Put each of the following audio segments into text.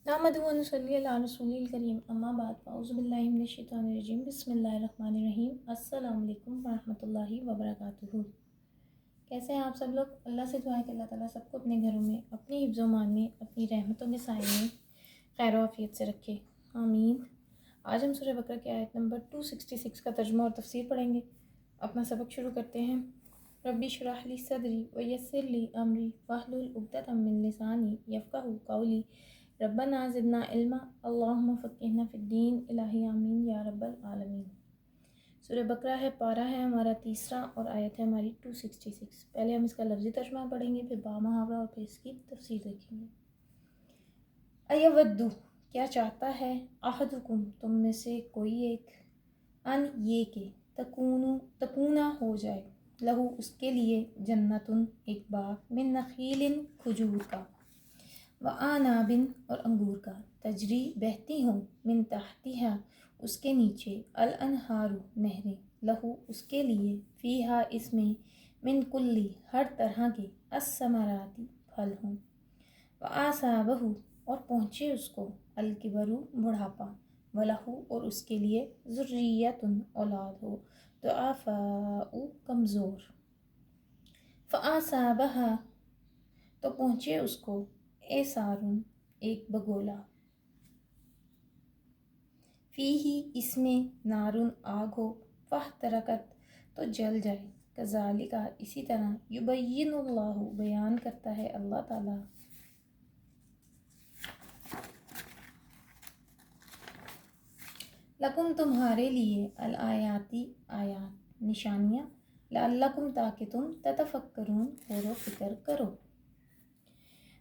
نحمدہ و نصلی علی رسول الکریم اما بعد فاعوذ باللہ من الشیطان الرجیم بسم اللہ الرحمن الرحیم السلام علیکم ورحمۃ اللہ وبرکاتہ۔ کیسے ہیں آپ سب لوگ؟ اللہ سے دعا ہے کہ اللہ تعالیٰ سب کو اپنے گھروں میں اپنی حفظ و امان میں اپنی رحمتوں کے سائے میں خیر و عافیت سے رکھے، آمین۔ آج ہم سورہ بقرہ کی آیت نمبر 266 کا ترجمہ اور تفسیر پڑھیں گے۔ اپنا سبق شروع کرتے ہیں۔ ربی اشرح لی صدری ویسر لی امری واحلل عقدۃ من لسانی یفقہوا قولی ربنا زدنا علما اللہم فقہنا فی الدین الہی آمین یا رب العالمین۔ سورہ بقرہ ہے، پارہ ہے ہمارا تیسرا اور آیت ہے ہماری 266۔ پہلے ہم اس کا لفظی ترجمہ پڑھیں گے، پھر با محاورہ اور پھر اس کی تفسیر دیکھیں گے۔ ایودو کیا چاہتا ہے، احدکم تم میں سے کوئی ایک، ان یہ کہ تکونا ہو جائے، لہو اس کے لیے، جنتن ایک باغ، من نخیل کھجور کا، وعناب اور انگور کا، تجری بہتی ہوں، من تحتہا اس کے نیچے، الانہار نہریں، لہو اس کے لیے، فیہا اس میں، من کلی ہر طرح کے، الثمراتی پھل ہوں، وآصابہ اور پہنچے اس کو، الکبر بڑھاپا، ولہو اور اس کے لیے، ذریۃ اولاد ہو، ضعفاء کمزور، فآصابہا تو پہنچے اس کو، اعصار ایک بگولا، فیہی اس میں، نارن آگ ہو، فاحترقت تو جل جائے، کذالک اسی طرح، یبین اللہ بیان کرتا ہے اللہ تعالیٰ، لکم تمہارے لیے، الآیاتی آیات نشانیاں، لعلکم تاکہ تم، تتفکرون غور و فکر کرو۔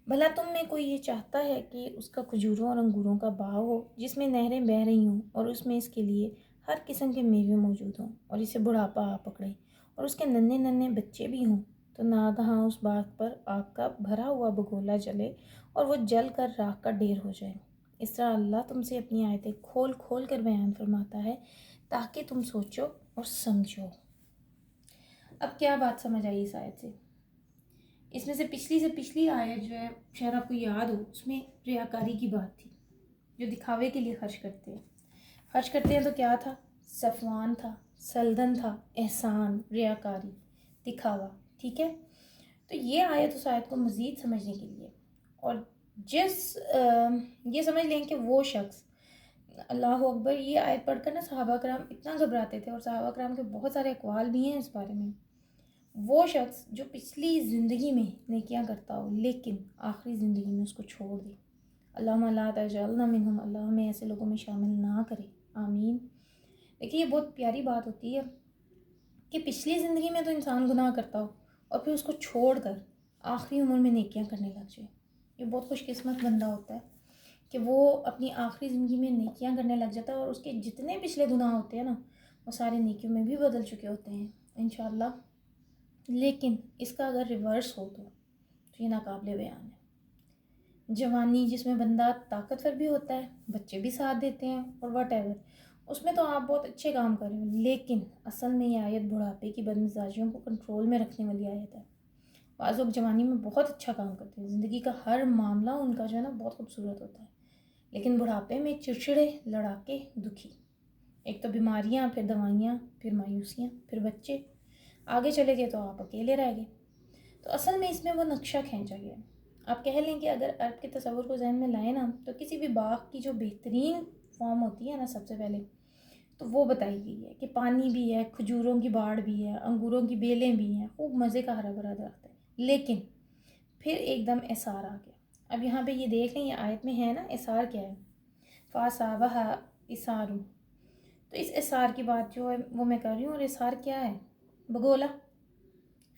بھلا تم میں کوئی یہ چاہتا ہے کہ اس کا کھجوروں اور انگوروں کا باغ ہو، جس میں نہریں بہہ رہی ہوں، اور اس میں اس کے لیے ہر قسم کے میوے موجود ہوں، اور اسے بڑھاپا آ پکڑے، اور اس کے ننھے ننھے بچے بھی ہوں، تو ناگہاں اس باغ پر آگ کا بھرا ہوا بگولا جلے، اور وہ جل کر راکھ کا ڈھیر ہو جائے۔ اس طرح اللہ تم سے اپنی آیتیں کھول کھول کر بیان فرماتا ہے تاکہ تم سوچو اور سمجھو۔ اب کیا بات سمجھ آئی اس آیت سے؟ اس میں سے پچھلی آیت جو ہے، شاید آپ کو یاد ہو، اس میں ریاکاری کی بات تھی، جو دکھاوے کے لیے خرچ کرتے ہیں تو کیا تھا؟ صفوان تھا، سلدن تھا، احسان، ریاکاری، دکھاوا، ٹھیک ہے؟ تو یہ آیت اس آیت کو مزید سمجھنے کے لیے، اور یہ سمجھ لیں کہ وہ شخص، اللہ اکبر، یہ آیت پڑھ کر نا صحابہ کرام اتنا گھبراتے تھے، اور صحابہ کرام کے بہت سارے اقوال بھی ہیں اس بارے میں، وہ شخص جو پچھلی زندگی میں نیکیاں کرتا ہو لیکن آخری زندگی میں اس کو چھوڑ دے، اللہم لا تجعلنا منہم، اللہ ہمیں ایسے لوگوں میں شامل نہ کرے، آمین۔ دیکھیے یہ بہت پیاری بات ہوتی ہے کہ پچھلی زندگی میں تو انسان گناہ کرتا ہو اور پھر اس کو چھوڑ کر آخری عمر میں نیکیاں کرنے لگ جائے۔ یہ بہت خوش قسمت بندہ ہوتا ہے کہ وہ اپنی آخری زندگی میں نیکیاں کرنے لگ جاتا ہے، اور اس کے جتنے پچھلے گناہ ہوتے ہیں نا، وہ سارے نیکیوں میں بھی بدل چکے ہوتے ہیں انشاءاللہ۔ لیکن اس کا اگر ریورس ہو تو یہ ناقابل بیان ہے۔ جوانی جس میں بندہ طاقتور بھی ہوتا ہے، بچے بھی ساتھ دیتے ہیں، اور واٹ ایور، اس میں تو آپ بہت اچھے کام کر رہے ہیں، لیکن اصل میں یہ آیت بڑھاپے کی بدمزاجیوں کو کنٹرول میں رکھنے والی آیت ہے۔ بعض لوگ جوانی میں بہت اچھا کام کرتے ہیں، زندگی کا ہر معاملہ ان کا جو ہے نا بہت خوبصورت ہوتا ہے، لیکن بڑھاپے میں چڑچڑے، لڑاکے، دکھی، ایک تو بیماریاں، پھر دوائیاں، پھر مایوسیاں، پھر بچے، آگے چلے گئے تو آپ اکیلے رہ گئے۔ تو اصل میں اس میں وہ نقشہ کھینچا گیا ہے۔ آپ کہہ لیں کہ اگر عرب کے تصور کو ذہن میں لائیں نا، تو کسی بھی باغ کی جو بہترین فارم ہوتی ہے نا، سب سے پہلے تو وہ بتائی گئی ہے کہ پانی بھی ہے، کھجوروں کی باڑ بھی ہے، انگوروں کی بیلیں بھی ہیں، خوب مزے کا ہرا بھرا درخت ہے، لیکن پھر ایک دم اعصار آ گیا۔ اب یہاں پہ یہ دیکھ لیں، یہ آیت میں ہے نا، اعصار کیا ہے؟ فَأَصَابَهَا اِعْصَارٌ، تو اس اعصار کی بات جو ہے وہ میں کر رہی ہوں، اور اعصار کیا ہے؟ بگولا،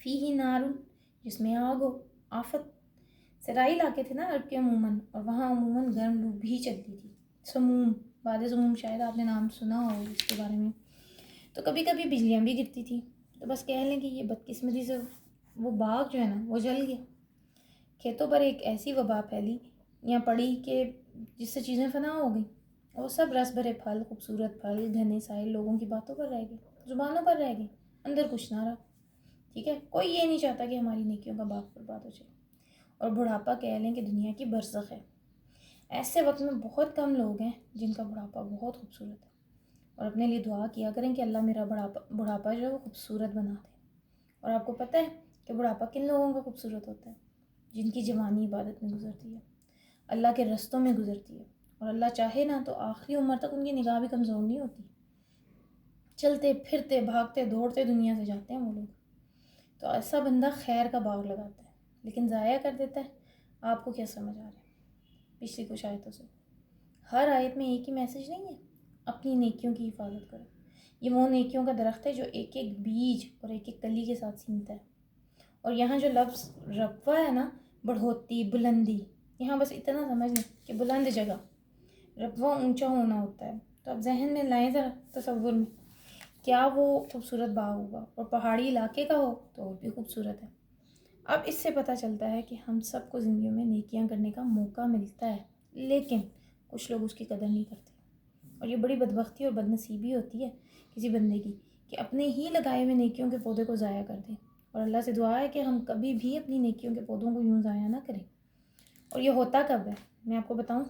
فیہی نارن جس میں آگ ہو، آفت، سرائی علاقے تھے نا عرب کے عموماً، اور وہاں عموماً گرم لو بھی چلتی تھی، سموم، باد سموم، شاید آپ نے نام سنا ہو اس کے بارے میں، تو کبھی کبھی بجلیاں بھی گرتی تھی۔ تو بس کہہ لیں کہ یہ بدقسمتی سے وہ باغ جو ہے نا وہ جل گیا، کھیتوں پر ایک ایسی وبا پھیلی یا پڑی کہ جس سے چیزیں فنا ہو گئیں، اور وہ سب رس بھرے پھل، خوبصورت پھل، گھنے سائے لوگوں کی باتوں پر رہ گئے، زبانوں پر رہ گئے، اندر کچھ نہ رہا، ٹھیک ہے؟ کوئی یہ نہیں چاہتا کہ ہماری نیکیوں کا باغ برباد ہو جائے۔ اور بڑھاپا کہہ لیں کہ دنیا کی برزخ ہے۔ ایسے وقت میں بہت کم لوگ ہیں جن کا بڑھاپا بہت خوبصورت ہے، اور اپنے لیے دعا کیا کریں کہ اللہ میرا بڑھاپا جو ہے وہ خوبصورت بنا دے۔ اور آپ کو پتہ ہے کہ بڑھاپا کن لوگوں کا خوبصورت ہوتا ہے؟ جن کی جوانی عبادت میں گزرتی ہے، اللہ کے رستوں میں گزرتی ہے، اور اللہ چاہے نا تو آخری عمر تک ان کی نگاہ بھی کمزور نہیں ہوتی، چلتے پھرتے بھاگتے دوڑتے دنیا سے جاتے ہیں وہ لوگ۔ تو ایسا بندہ خیر کا باغ لگاتا ہے لیکن ضائع کر دیتا ہے۔ آپ کو کیا سمجھ آ رہا ہے پچھلی کچھ آیتوں سے؟ ہر آیت میں ایک ہی میسج نہیں ہے، اپنی نیکیوں کی حفاظت کرو۔ یہ وہ نیکیوں کا درخت ہے جو ایک ایک بیج اور ایک ایک کلی کے ساتھ سینتا ہے۔ اور یہاں جو لفظ ربوہ ہے نا، بڑھوتی، بلندی، یہاں بس اتنا سمجھ لیں کہ بلند جگہ، ربوہ اونچا ہونا ہوتا ہے۔ تو اب ذہن میں لائیں ذرا تصور میں، کیا وہ خوبصورت باغ ہوگا اور پہاڑی علاقے کا ہو تو اور بھی خوبصورت ہے۔ اب اس سے پتہ چلتا ہے کہ ہم سب کو زندگی میں نیکیاں کرنے کا موقع ملتا ہے، لیکن کچھ لوگ اس کی قدر نہیں کرتے۔ اور یہ بڑی بدبختی اور بدنصیبی ہوتی ہے کسی بندے کی کہ اپنے ہی لگائے ہوئے نیکیوں کے پودے کو ضائع کر دیں۔ اور اللہ سے دعا ہے کہ ہم کبھی بھی اپنی نیکیوں کے پودوں کو یوں ضائع نہ کریں۔ اور یہ ہوتا کب ہے؟ میں آپ کو بتاؤں،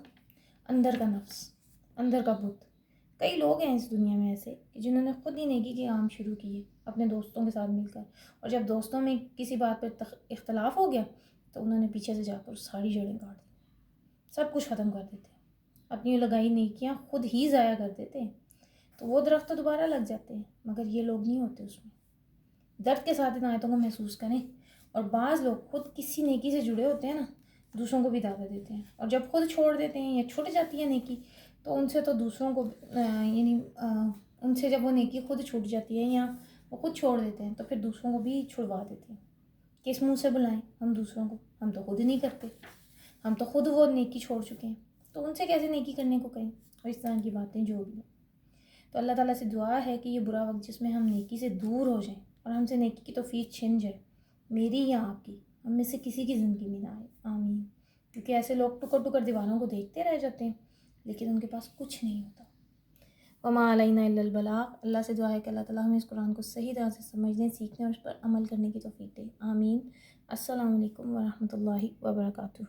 اندر کا نفس، اندر کا بت۔ کئی لوگ ہیں اس دنیا میں ایسے کہ جنہوں نے خود ہی نیکی کے کام شروع کیے اپنے دوستوں کے ساتھ مل کر، اور جب دوستوں میں کسی بات پہ اختلاف ہو گیا تو انہوں نے پیچھے سے جا کر ساری جڑیں کاٹ دی، سب کچھ ختم کر دیتے ہیں، اپنی لگائی نیکیاں خود ہی ضائع کر دیتے ہیں۔ تو وہ درخت تو دوبارہ لگ جاتے ہیں، مگر یہ لوگ نہیں ہوتے اس میں۔ درد کے ساتھ ان آیتوں کو محسوس کریں۔ اور بعض لوگ خود کسی نیکی سے جڑے ہوتے ہیں نا، دوسروں کو بھی دعوت دیتے ہیں، اور جب خود چھوڑ دیتے ہیں یا چھوٹ جاتی ہے نیکی تو ان سے تو دوسروں کو ان سے جب وہ نیکی خود چھوٹ جاتی ہے یا وہ خود چھوڑ دیتے ہیں تو پھر دوسروں کو بھی چھڑوا دیتے ہیں۔ کس منہ سے بلائیں ہم دوسروں کو؟ ہم تو خود ہی نہیں کرتے، ہم تو خود وہ نیکی چھوڑ چکے ہیں، تو ان سے کیسے نیکی کرنے کو کہیں؟ اور اس طرح کی باتیں جو بھی ہیں۔ تو اللہ تعالیٰ سے دعا ہے کہ یہ برا وقت جس میں ہم نیکی سے دور ہو جائیں اور ہم سے نیکی کی توفیق چھن جائے، میری یا آپ کی، ہم میں سے کسی کی زندگی میں نہ آئے، آمین۔ کیونکہ ایسے لوگ ٹکر ٹکر دیوانوں کو دیکھتے رہ جاتے ہیں لیکن ان کے پاس کچھ نہیں ہوتا۔ وما علینا الا البلاغ۔ اللہ سے دعا ہے کہ اللہ تعالیٰ ہمیں اس قرآن کو صحیح طرح سے سمجھنے، سیکھنے اور اس پر عمل کرنے کی توفیق دے، آمین۔ السلام علیکم ورحمۃ اللہ وبرکاتہ۔